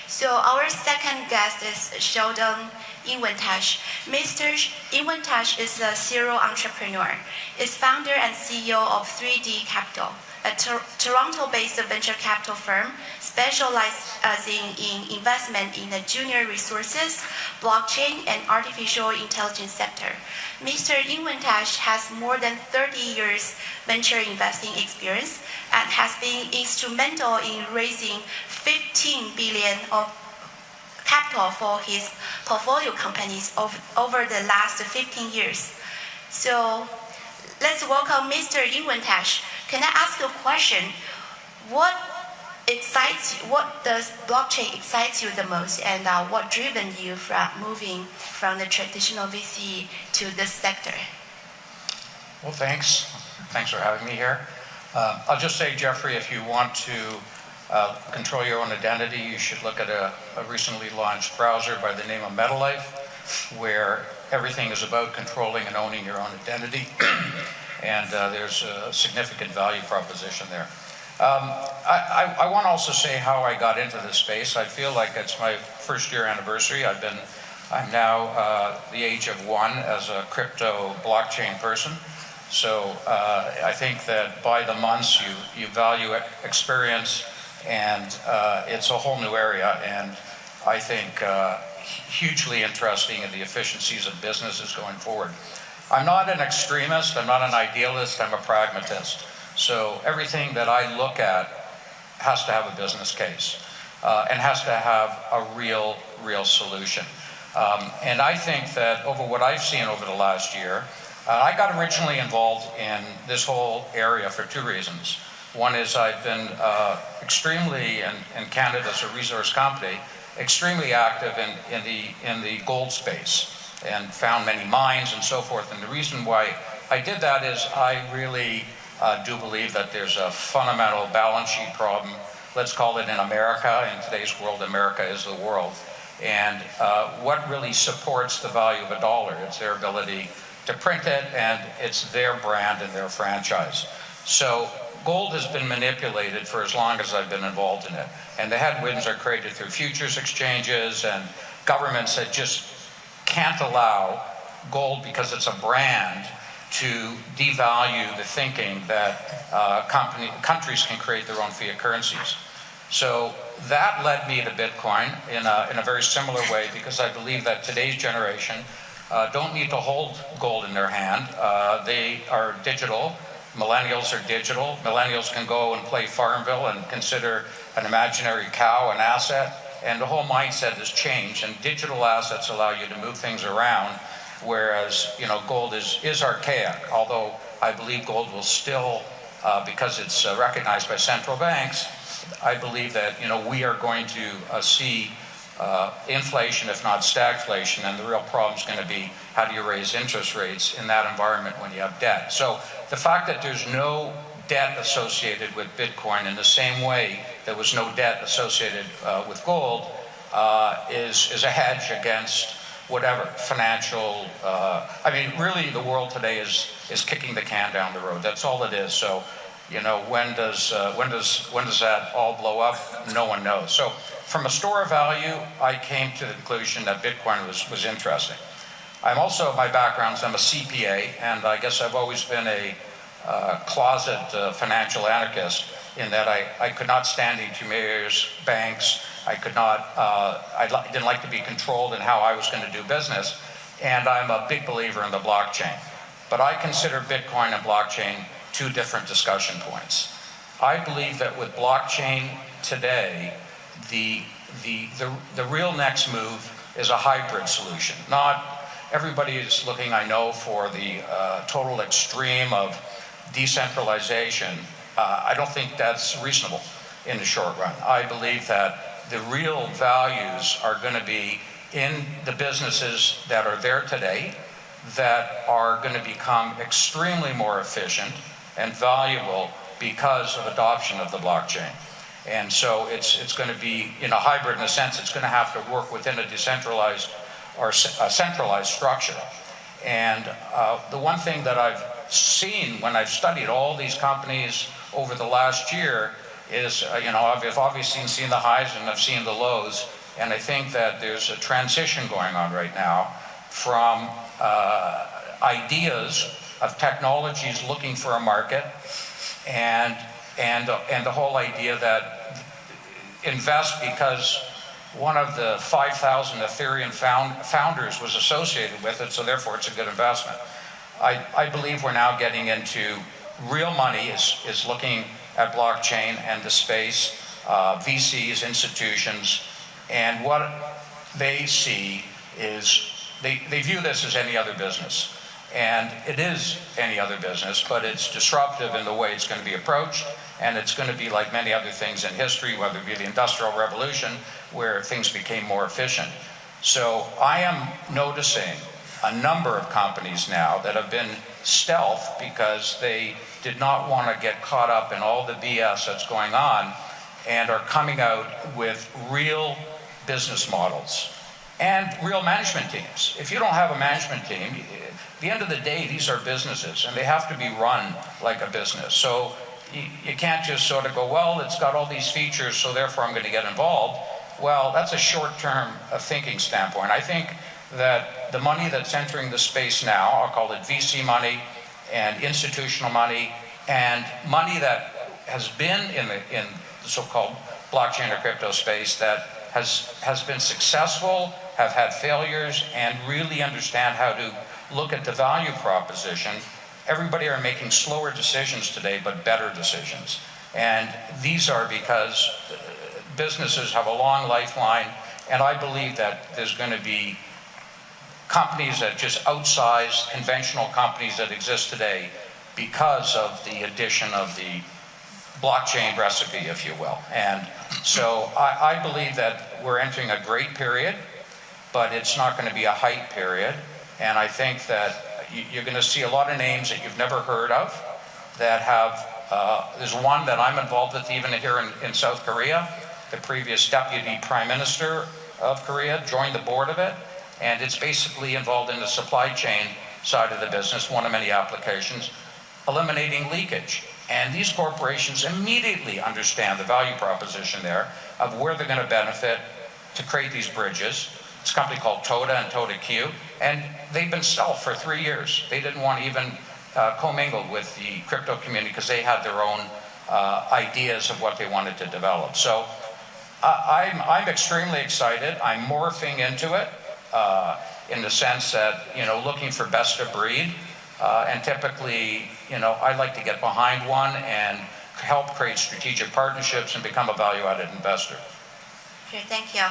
So our second guest is Sheldon Inwentash. Mr. Inwentash is a serial entrepreneur, is founder and CEO of 3D Capital, a Toronto-based venture capital firm specializing in investment in the junior resources, blockchain, and artificial intelligence sector. Mr. Inwentash has more than 30 years venture investing experience and has been instrumental in raising 15 billion of capital for his portfolio companies over the last 15 years. So let's welcome Mr. Inwentash. Can I ask you a question? What does blockchain excite you the most, and what driven you from moving from the traditional VC to this sector? Well, thanks. Thanks for having me here. I'll just say, Jeffrey, if you want to control your own identity, you should look at a recently launched browser by the name of MetaLife, where everything is about controlling and owning your own identity. And there's a significant value proposition there. I want to also say how I got into this space. I feel like it's my first year anniversary. I'm now the age of 1 as a crypto blockchain person. So I think that by the months you value experience, and it's a whole new area, and I think hugely interesting in the efficiencies of businesses going forward. I'm not an extremist, I'm not an idealist, I'm a pragmatist. So everything that I look at has to have a business case and has to have a real solution. And I think that over what I've seen over the last year, I got originally involved in this whole area for 2 reasons. One is I've been extremely, in Canada as a resource company, extremely active in the gold space, and found many mines and so forth. And the reason why I did that is I really do believe that there's a fundamental balance sheet problem, let's call it in America. In today's world, America is the world. And what really supports the value of a dollar? It's their ability to print it, and it's their brand and their franchise. So gold has been manipulated for as long as I've been involved in it. And the headwinds are created through futures exchanges and governments that just can't allow gold, because it's a brand, to devalue the thinking that countries can create their own fiat currencies. So that led me to Bitcoin in a very similar way, because I believe that today's generation don't need to hold gold in their hand. They are digital. Millennials are digital. Millennials can go and play Farmville and consider an imaginary cow an asset. And the whole mindset has changed, and digital assets allow you to move things around, whereas gold is archaic. Although I believe gold will still, because it's recognized by central banks, I believe that we are going to see inflation, if not stagflation, and the real problem is going to be how do you raise interest rates in that environment when you have debt. So the fact that there's no debt associated with Bitcoin in the same way there was no debt associated with gold is a hedge against whatever financial. I mean, really, the world today is kicking the can down the road. That's all it is. So, when does that all blow up? No one knows. So, from a store of value, I came to the conclusion that Bitcoin was interesting. I'm also, my background is I'm a CPA, and I guess I've always been a closet financial anarchist, in that I could not stand intermediaries, banks. I didn't like to be controlled in how I was going to do business, and I'm a big believer in the blockchain. But I consider Bitcoin and blockchain 2 different discussion points. I believe that with blockchain today, the real next move is a hybrid solution. Not everybody is looking, I know, for the total extreme of decentralization. I don't think that's reasonable in the short run. I believe that the real values are going to be in the businesses that are there today, that are going to become extremely more efficient and valuable because of adoption of the blockchain. And so it's going to be in a hybrid, in a sense. It's going to have to work within a decentralized or a centralized structure. And the one thing that I've seen when I've studied all these companies over the last year is, I've obviously seen the highs and I've seen the lows, and I think that there's a transition going on right now from ideas of technologies looking for a market, and the whole idea that invest because one of the 5,000 Ethereum founders was associated with it, so therefore it's a good investment. I believe we're now getting into real money is looking at blockchain and the space, VCs, institutions, and what they see is they view this as any other business. And it is any other business, but it's disruptive in the way it's going to be approached, and it's going to be like many other things in history, whether it be the Industrial Revolution, where things became more efficient. So I am noticing a number of companies now that have been stealth because they did not want to get caught up in all the BS that's going on, and are coming out with real business models and real management teams. If you don't have a management team, at the end of the day, these are businesses, and they have to be run like a business. So you can't just sort of go, well, it's got all these features, so therefore I'm going to get involved. Well, that's a short-term thinking standpoint. I think that the money that's entering the space now, I'll call it VC money and institutional money, and money that has been in the so-called blockchain or crypto space that has been successful, have had failures, and really understand how to look at the value proposition. Everybody are making slower decisions today, but better decisions. And these are because businesses have a long lifeline, and I believe that there's going to be companies that just outsize conventional companies that exist today because of the addition of the blockchain recipe, if you will. And so I believe that we're entering a great period, but it's not going to be a hype period. And I think that you're going to see a lot of names that you've never heard of that have, there's one that I'm involved with even here in South Korea. The previous deputy prime minister of Korea joined the board of it, and it's basically involved in the supply chain side of the business, one of many applications, eliminating leakage. And these corporations immediately understand the value proposition there of where they're going to benefit to create these bridges. It's a company called Toda and Toda Q, and they've been stealth for 3 years. They didn't want to even commingle with the crypto community because they had their own ideas of what they wanted to develop. So I'm extremely excited. I'm morphing into it in the sense that, looking for best of breed. And typically, I like to get behind one and help create strategic partnerships and become a value-added investor. Okay, thank you.